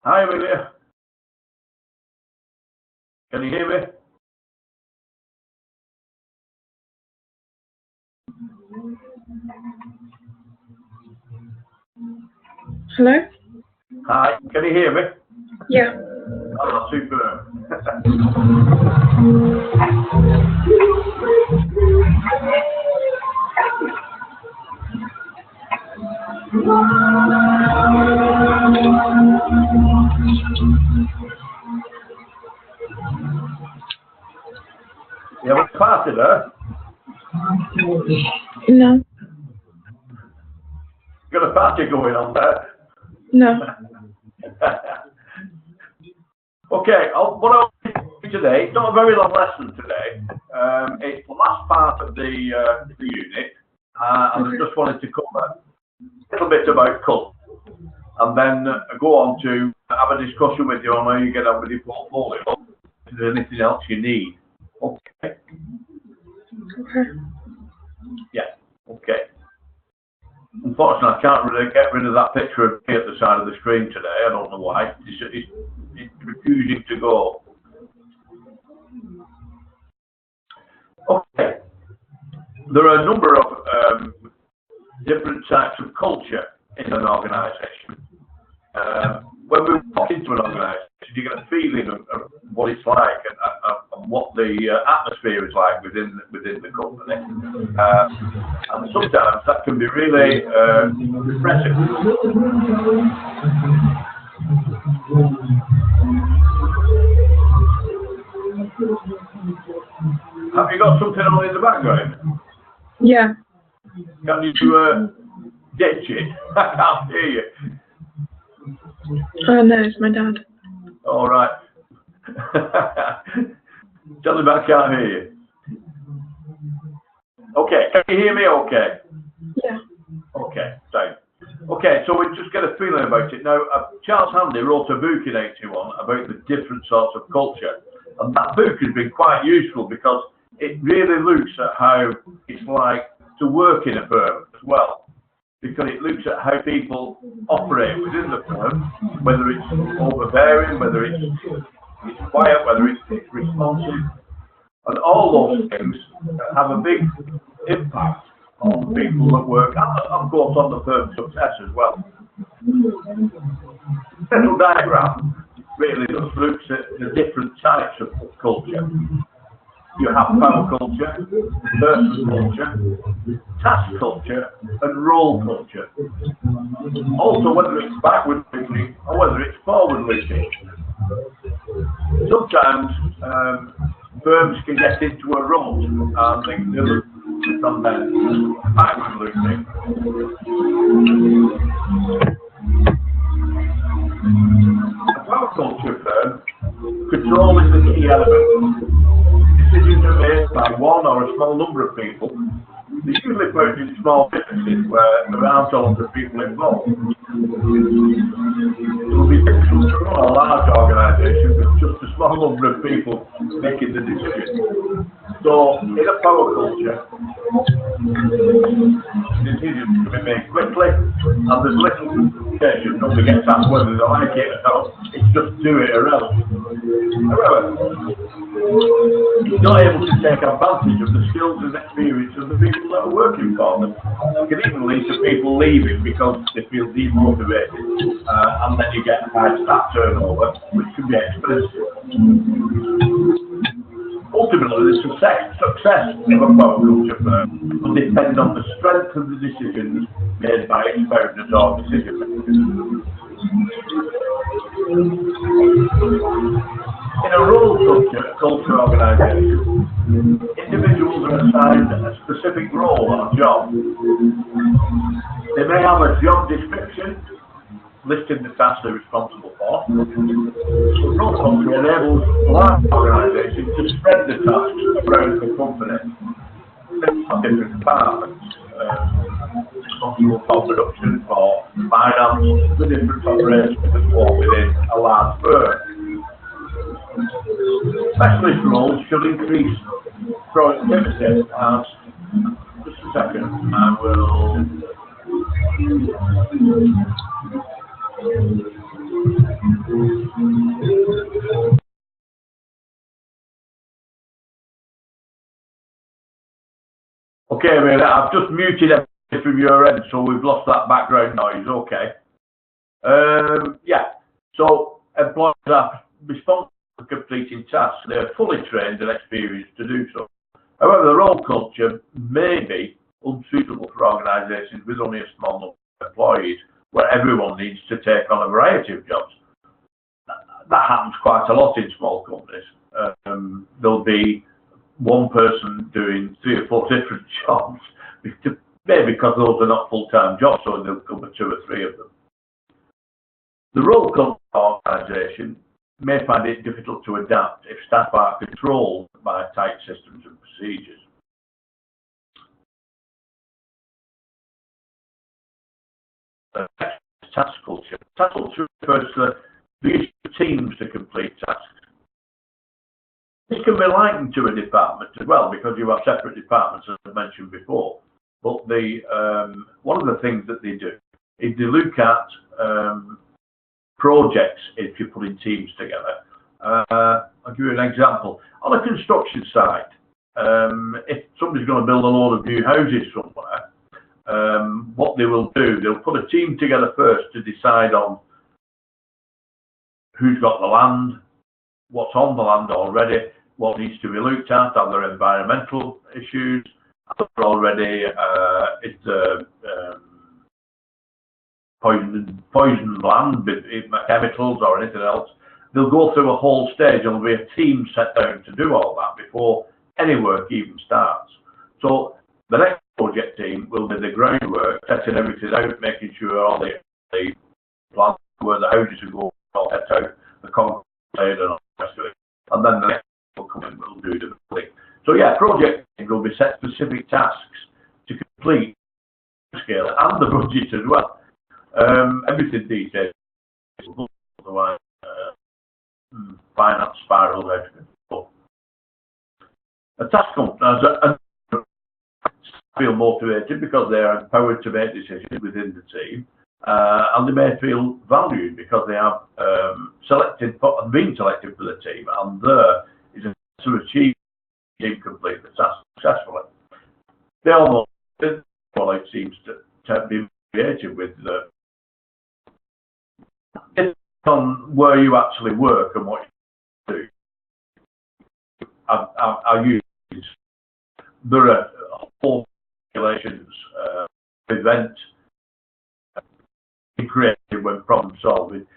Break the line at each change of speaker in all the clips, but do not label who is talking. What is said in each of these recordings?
Hi, Amelia. Can you hear me?
Hello?
Hi, can you hear me?
Yeah.
Oh, super. You have a party there?
No.
You got a party going on there?
No.
Okay, what I'll do today, it's not a very long lesson today. It's the last part of the unit, and I just wanted to cover a little bit about culture, and then go on to have a discussion with you on how you get on with your portfolio. If there's anything else you need. Okay.
Okay.
Yeah. Okay. Unfortunately, I can't really get rid of that picture of me at the side of the screen today. I don't know why. It's refusing to go. Okay. There are a number of different types of culture in an organisation. When we walk into an organisation, you get a feeling of what it's like and what the atmosphere is like within the company. And sometimes that can be really refreshing. Have you got something on in the background?
Yeah.
Can you ditch it? I can't hear you.
Oh no, it's my dad.
All right. Tell him I can't hear you. Okay, can you hear me okay?
Yeah.
Okay, fine. Okay, so we just get a feeling about it. Now, Charles Handy wrote a book in 81 about the different sorts of culture. And that book has been quite useful because it really looks at how it's like to work in a firm as well. Because it looks at how people operate within the firm, whether it's overbearing, whether it's quiet, whether it's responsive. And all those things have a big impact on people that work, and of course on the firm's success as well. The little diagram really just looks at the different types of culture. You have power culture, person culture, task culture, and role culture. Also, whether it's backward looking or whether it's forward looking. Sometimes firms can get into a rut and they look from them backward looking. A power culture firm, control is the key element. Decisions are made by one or a small number of people. They usually found in small businesses where there aren't a lot of people involved. It will be difficult to run a large organisation with just a small number of people making the decisions. So, in a power culture, decisions can be made quickly, and there's little communication. Nobody gets asked whether they like it or not. It's just do it or else. However, it's not able to take advantage of the skills and experience of the people that are working for them. It can even lead to people leaving because they feel demotivated, and then you get high staff turnover, which can be expensive. Ultimately, the success of a power culture firm will depend on the strength of the decisions made by its founders or decision makers. In a role culture organisation, individuals are assigned a specific role or job. They may have a job description listing the tasks they're responsible for. Role culture enables large organisations to spread the tasks around the company. Different departments, responsible for production, for finance, the different operations that fall within a large firm. Specialist roles should increase productivity. Just a second, I will. Okay, really, I've just muted everything from your end, so we've lost that background noise. Okay. Yeah, so employees are responsible for completing tasks. They are fully trained and experienced to do so. However, the role culture may be unsuitable for organisations with only a small number of employees, where everyone needs to take on a variety of jobs. That happens quite a lot in small companies. There'll be one person doing 3 or 4 different jobs, maybe because those are not full-time jobs, so they'll cover 2 or 3 of them. The role culture organisation may find it difficult to adapt if staff are controlled by tight systems and procedures. Task culture. Task culture refers to the use of teams to complete tasks. This can be likened to a department as well, because you have separate departments, as I mentioned before. But one of the things that they do is they look at projects if you're putting teams together. I'll give you an example. On a construction site, if somebody's going to build a load of new houses somewhere, what they will do, they'll put a team together first to decide on who's got the land, what's on the land already, what needs to be looked at, are there environmental issues, are there already, is there poisoned land with chemicals or anything else. They'll go through a whole stage, and there'll be a team set down to do all that before any work even starts. So the next project team will do the groundwork, setting everything out, making sure all the plans where the houses are going all set out, the concrete and all the rest of it. And then the next will come in, will do the building. So yeah, project team will be set specific tasks to complete the scale and the budget as well. Everything these days, otherwise finance spirals out of control. A task company feel motivated because they are empowered to make decisions within the team, and they may feel valued because they have been selected for the team, and there is a to achieve team complete the task successfully. They almost, well, it seems to be creative with the on where you actually work and what you do. I use there are whole regulations prevent creative when problem solving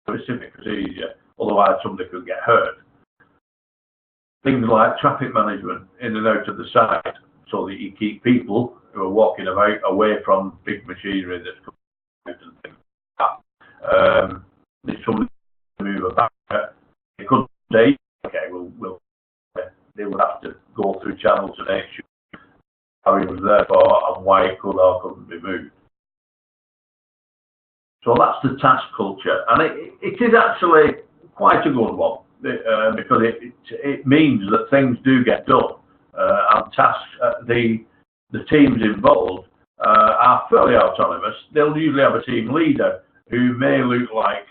specific procedure, otherwise somebody could get hurt. Things like traffic management in and out of the site, so that you keep people who are walking about away from big machinery that's coming out and things like that. If somebody move about, they could say, okay, they would have to go through channels to make sure how it was there for and why it could or couldn't be moved. So that's the task culture, and it is actually quite a good one because it means that things do get done, and tasks, the teams involved are fairly autonomous. They'll usually have a team leader who may look like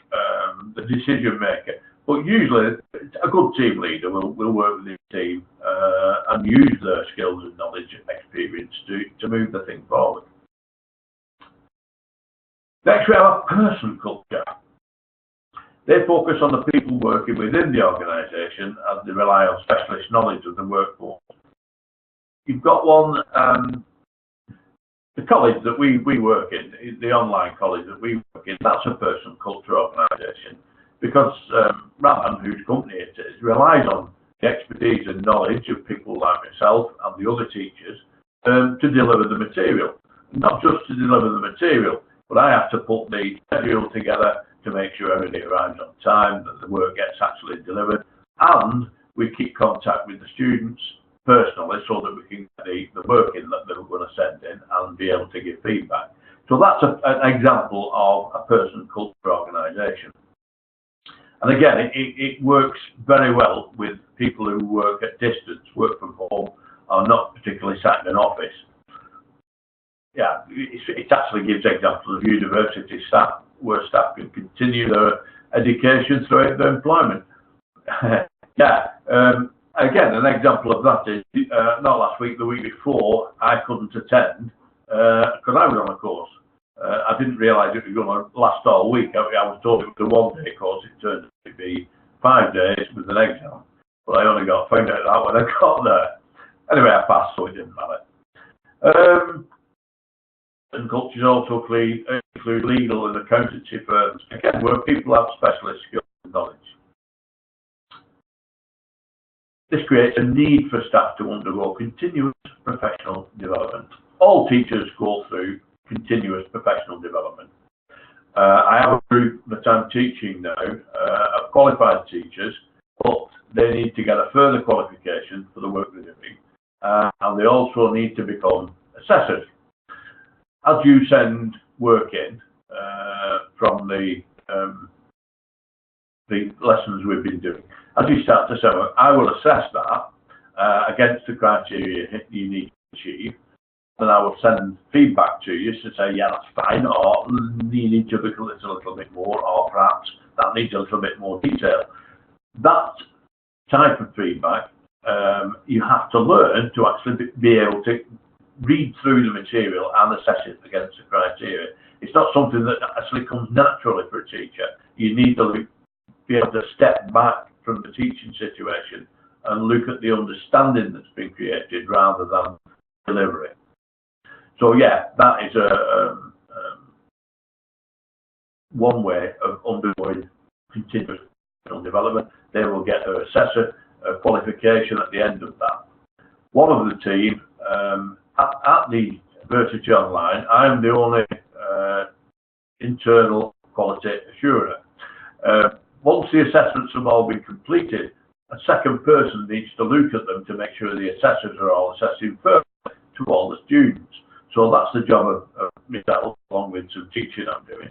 the decision maker, but usually a good team leader will work with his team and use their skills and knowledge and experience to move the thing forward. Next, we have a person culture. They focus on the people working within the organisation as they rely on specialist knowledge of the workforce. You've got one, the college that we work in, the online college that we work in, that's a person culture organisation, because Ram, whose company it is, relies on the expertise and knowledge of people like myself and the other teachers to deliver the material. Not just to deliver the material, but I have to put the schedule together to make sure everything arrives on time, that the work gets actually delivered, and we keep contact with the students personally so that we can get the work in that they're going to send in and be able to give feedback. So that's an example of a person culture organisation. And again, it works very well with people who work at distance, work from home, are not particularly sat in an office. Yeah, it actually gives examples of university staff where staff can continue their education throughout their employment. Yeah, again, an example of that is, not last week, the week before, I couldn't attend because I was on a course. I didn't realise it was going to last all week. I was told it was a one-day course. It turned out to be 5 days with an exam. But I only found out that when I got there. Anyway, I passed, so it didn't matter. And cultures also include legal and accountancy firms, again, where people have specialist skills and knowledge. This creates a need for staff to undergo continuous professional development. All teachers go through continuous professional development. I have a group that I'm teaching now of qualified teachers, but they need to get a further qualification for the work they're doing, and they also need to become assessors. As you send work in from the lessons we've been doing, as you start to say, I will assess that against the criteria you need to achieve, then I will send feedback to you to say, yeah, that's fine, or you need to look at it a little bit more, or perhaps that needs a little bit more detail. That type of feedback, you have to learn to actually be able to read through the material and assess it against the criteria. It's not something that actually comes naturally for a teacher. You need to be able to step back from the teaching situation and look at the understanding that's been created rather than delivery. So yeah, that is one way of undergoing continuous development. They will get their assessor qualification at the end of that. One of the team at the Versity Online, I'm the only internal quality assurer. Once the assessments have all been completed, a second person needs to look at them to make sure the assessors are all assessing further to all the students. So that's the job of myself, along with some teaching I'm doing,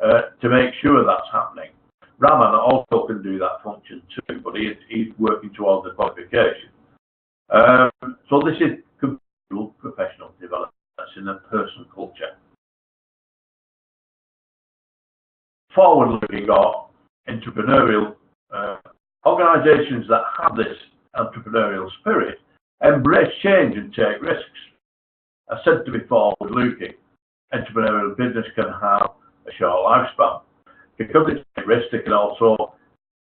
to make sure that's happening. Raman also can do that function too, but he's working towards the qualification. So this is professional development. That's in a person culture. Forward-looking or entrepreneurial organisations that have this entrepreneurial spirit embrace change and take risks. Are said to be forward-looking. Entrepreneurial business can have a short lifespan. Because it's a risk, they can also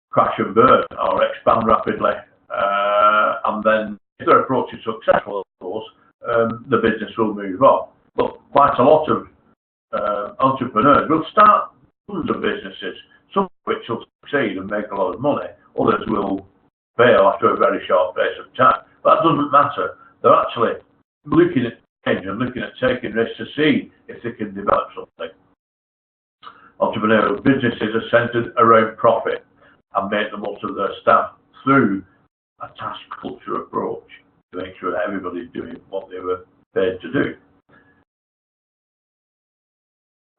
crash and burn or expand rapidly. And then, if their approach is successful, of course, the business will move on. But quite a lot of entrepreneurs will start tons of businesses, some of which will succeed and make a lot of money. Others will fail after a very short space of time. But that doesn't matter. They're actually looking at change and looking at taking risks to see if they can develop something. Entrepreneurial businesses are centred around profit and make the most of their staff through a task culture approach to make sure that everybody's doing what they were paid to do.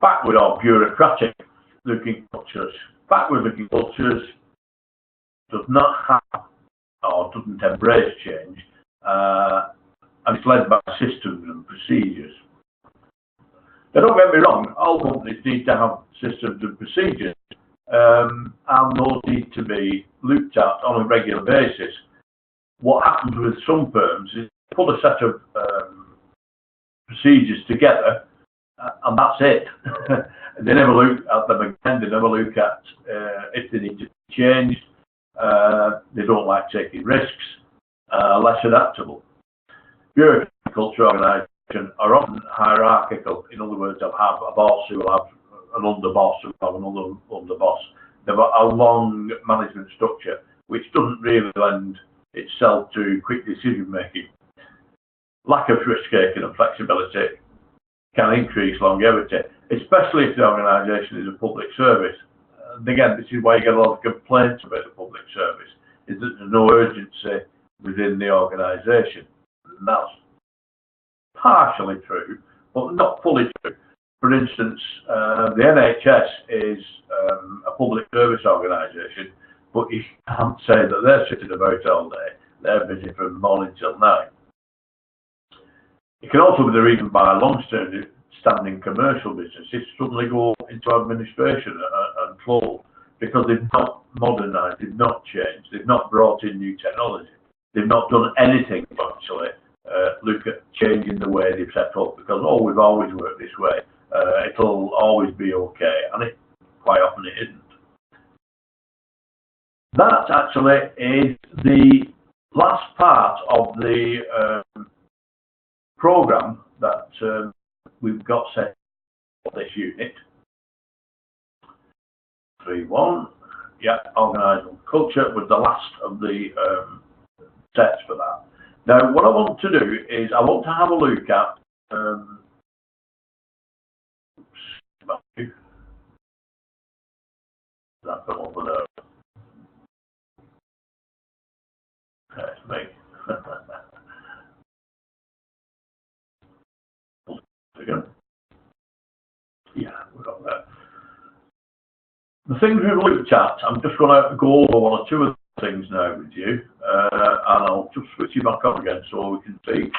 Backward or bureaucratic looking cultures. Backward looking cultures does not have or doesn't embrace change, and it's led by systems and procedures. Now, don't get me wrong, all companies need to have systems and procedures, and those need to be looked at on a regular basis. What happens with some firms is they put a set of procedures together, and that's it. They never look at them again, they never look at if they need to be changed. They don't like taking risks, less adaptable. Bureaucratic culture organisation are often hierarchical. In other words, they'll have a boss who will have an underboss who will have another underboss. They've got a long management structure, which doesn't really lend itself to quick decision making. Lack of risk taking and flexibility can increase longevity, especially if the organisation is a public service. And again, this is why you get a lot of complaints about the public service, is that there's no urgency within the organisation. And that's partially true, but not fully true. For instance, the NHS is a public service organisation, but you can't say that they're sitting about all day. They're busy from morning till night. It can also be the reason why long-standing commercial businesses suddenly go into administration and close, because they've not modernised, they've not changed, they've not brought in new technology. they've not done anything to actually look at changing the way they've set up, because we've always worked this way, it'll always be okay, and it quite often it isn't. That actually is the last part of the programme that we've got set for this unit. 3.1, yeah, organisational culture was the last of the sets for that. Now, what I want to do is I want to have a look at that come over there. Okay, it's me. Again. Yeah, we've got that. The things we've looked at, I'm just going to go over one or two of the things now with you, and I'll just switch it back on again so we can see.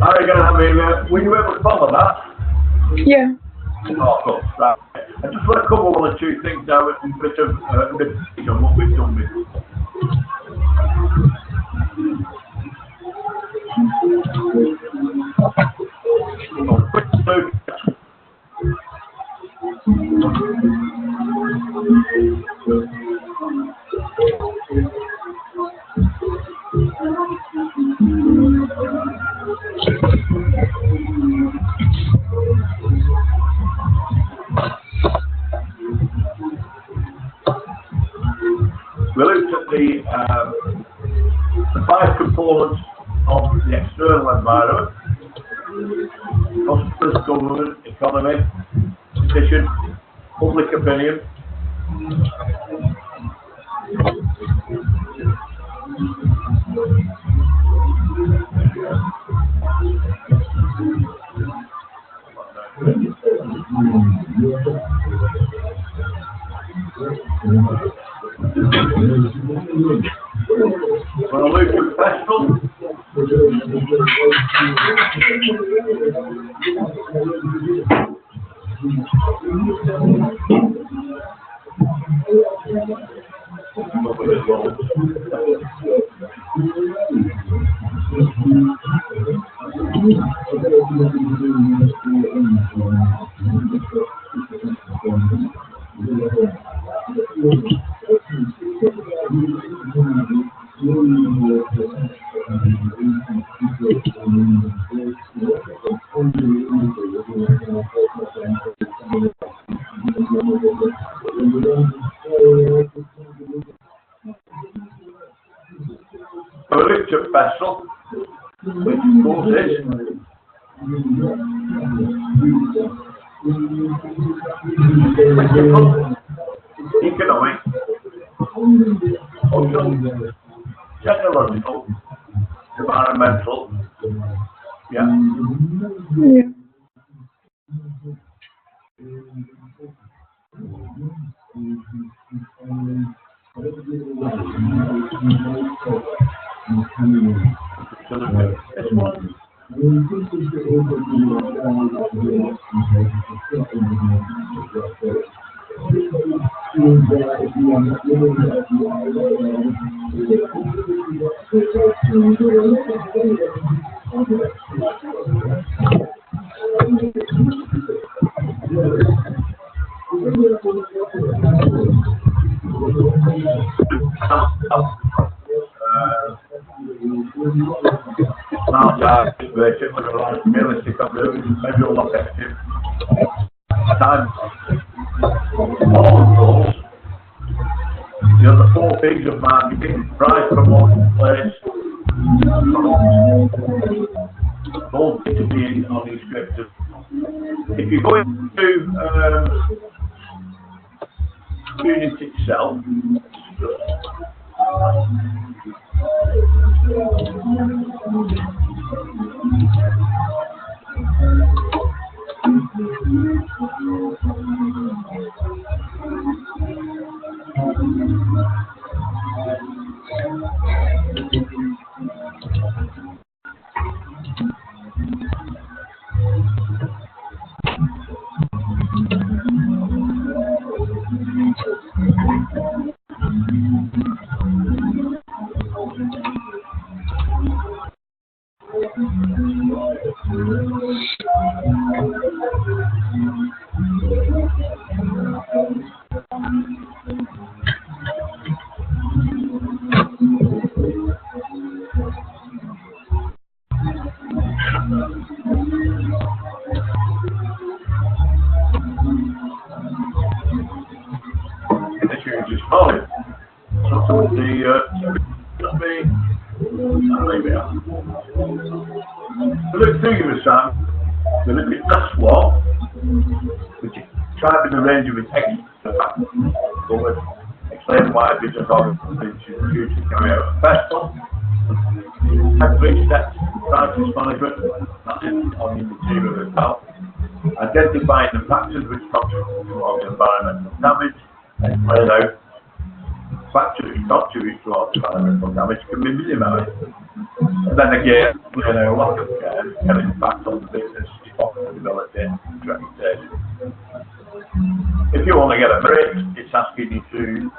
Are you going to have me, were you able to follow that?
Yeah.
Oh, cool. Right. I just want to cover one or two things now, a bit of on what we've done with it. Quick look. We looked at the 5 components of the external environment: customers, government, economy, competition, public opinion. When I look at festival, which of course is economic, social, technological, environmental, yeah.
Yeah.
This one. Realistic of maybe all effective time. All of those, the 4 P's of marketing: price, promotion, place, all need to be on these scriptures. If you go into unit itself, morning. So let me leave it out. We look through your assignment. We look at class 1, which is describing the range of its extra factors. Explain why business organizations choose to carry out a festival. Have 3 steps crisis management, that's it on the material itself. Identifying the factors which contribute towards environmental damage. Explain out factors which contribute towards environmental damage can be minimised. And then again, explain how lack of care can impact on the business, profitability, and reputation. If you want to get a break, it's asking you to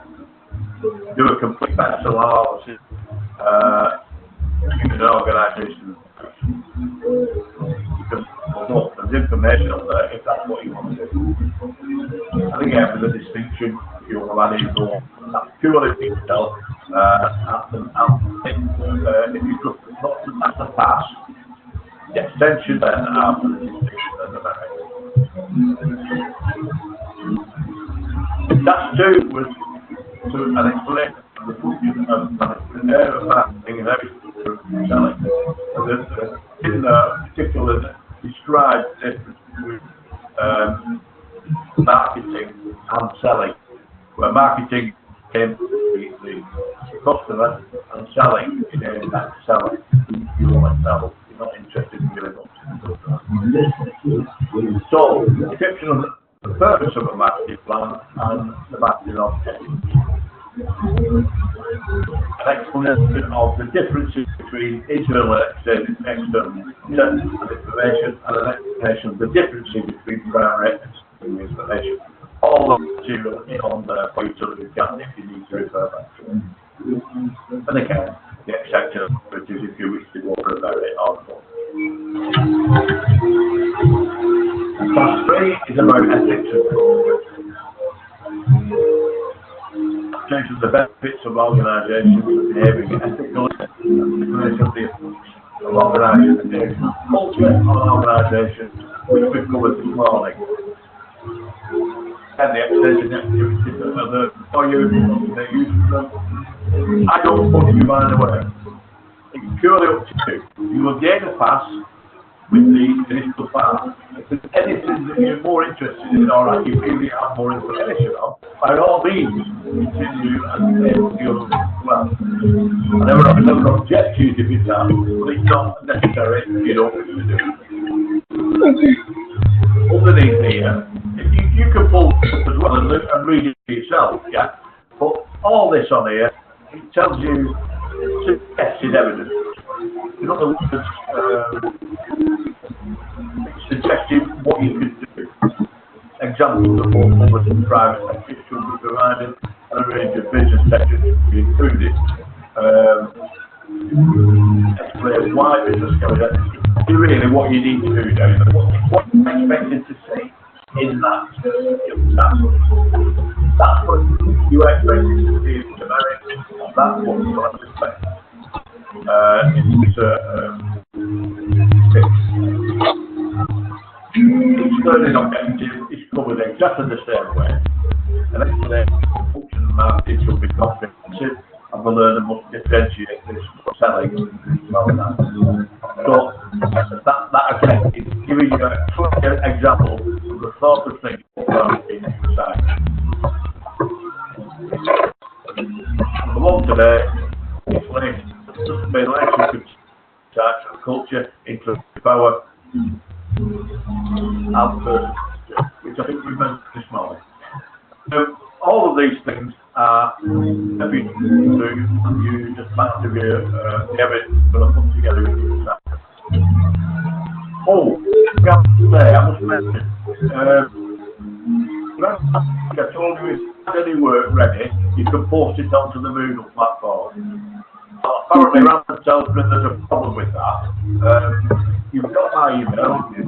do a complete mental analysis in an organisation. There's information on there if that's what you want to do. And again, with the distinction, if you want to add in more, that's purely detail. If you could not that's a pass, the extension then after the distinction and the merit. That's two with an explanation of the function of marketing and everything selling. In particular, describe the difference between marketing and selling. Where marketing came the customer and selling is aimed at selling. You want to sell, you're not interested in giving up. So, description of the purpose of a marketing plan and the marketing objectives. An explanation of the differences between internal and external information and an explanation of the differences between primary and secondary information. All of the material is on there for you to look at if you need to refer back to it. And again, the exception of if you wish to go over about it also. Class 3 is about ethics and culture. Change of the benefits of organisations behaving ethically, and the place of the organisation, culture of organisations, which we've covered this morning. And the extension activities of the for you, they use them. I don't put you mind away. It's purely up to you. You will gain a pass with the initial part. If there's anything that you're more interested in or that you feel you have more information on, by all means, continue and you'll well. I never object to you if you can, but it's not necessary if you don't wish to do it. Underneath here, you can pull as well and read it yourself, yeah? But all this on here, it tells you suggested evidence. In other words, suggesting what you could do. Examples of what public and private sector should be provided and a range of business sectors should be included. Explain why business can be really what you need to do down there. What you're expected to see in that. That's what you expected to see in the merit, and that's what you want to expect. Each learning objective is covered exactly the same way. An explanation of function and marketing should be comprehensive, and the learner must differentiate this from selling. So, that again is giving you a clear example of the sort of thing in exercise. The one today is linked to the relationship of culture, into power, and person, which I think we mentioned this morning. So, all of these things are everything you do and use as part of your the evidence you're going to put together in your exam. Oh, I must mention, I told you if you had any work ready, you can post it onto the Moodle platform. Apparently, Random tells me there's a problem with that. You've got my email, haven't you?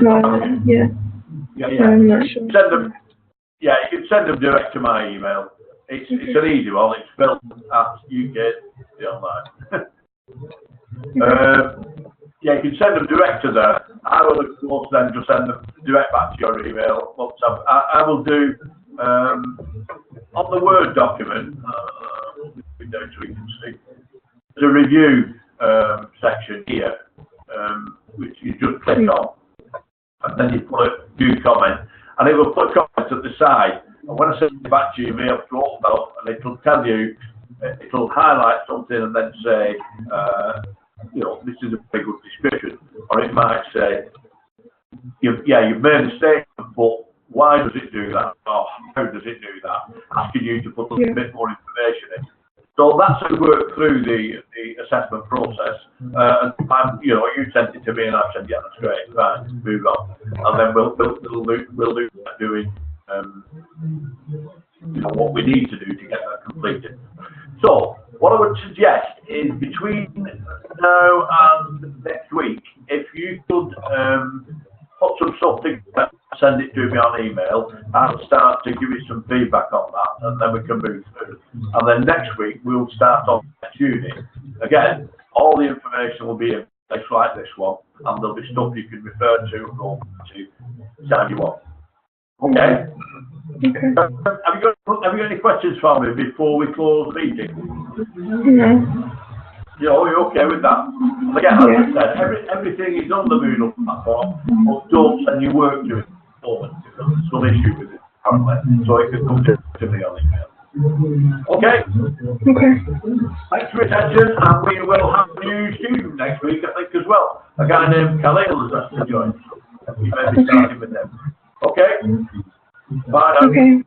No, yeah.
Yeah.
I'm not sure.
Send them. Yeah, you can send them direct to my email. It's an easy one. It's spelled at UK Online. Yeah, you can send them direct to there. I will, of course, then just send them direct back to your email. I will do on the Word document, so we can see, there's a review section here, which you just click on, and then you put a view comment, and it will put comments at the side. And when I send it back to you, you may have to open that up, and it'll tell you, it'll highlight something and then say, you know, this is a very good description, or it might say, you've made a statement, but why does it do that? Or how does it do that? Asking you to put a little bit more information in. So that's how we work through the assessment process. And you know, you sent it to me, and I've said, yeah, that's great. Right, move on, and then we'll do that doing you know, what we need to do to get that completed. So what I would suggest is between now and next week, if you could put some stuff together, send it to me on email, and start to give you some feedback on that, and then we can move through. And then next week we'll start on next unit. Again, all the information will be in place like this one, and there'll be stuff you can refer to and go to time you want. Okay.
Okay.
Have you got any questions for me before we close the meeting?
No.
You're okay with that? Again, as I said, everything is on the Moodle platform, but don't send your work to it at the moment because there's some issue with it apparently. So it can come to me on email. Okay?
Okay.
Thanks for your attention, and we will have a new student next week, I think, as well. A guy named Khalil has asked to join. You may be starting with them. Okay? Bye now.
Okay.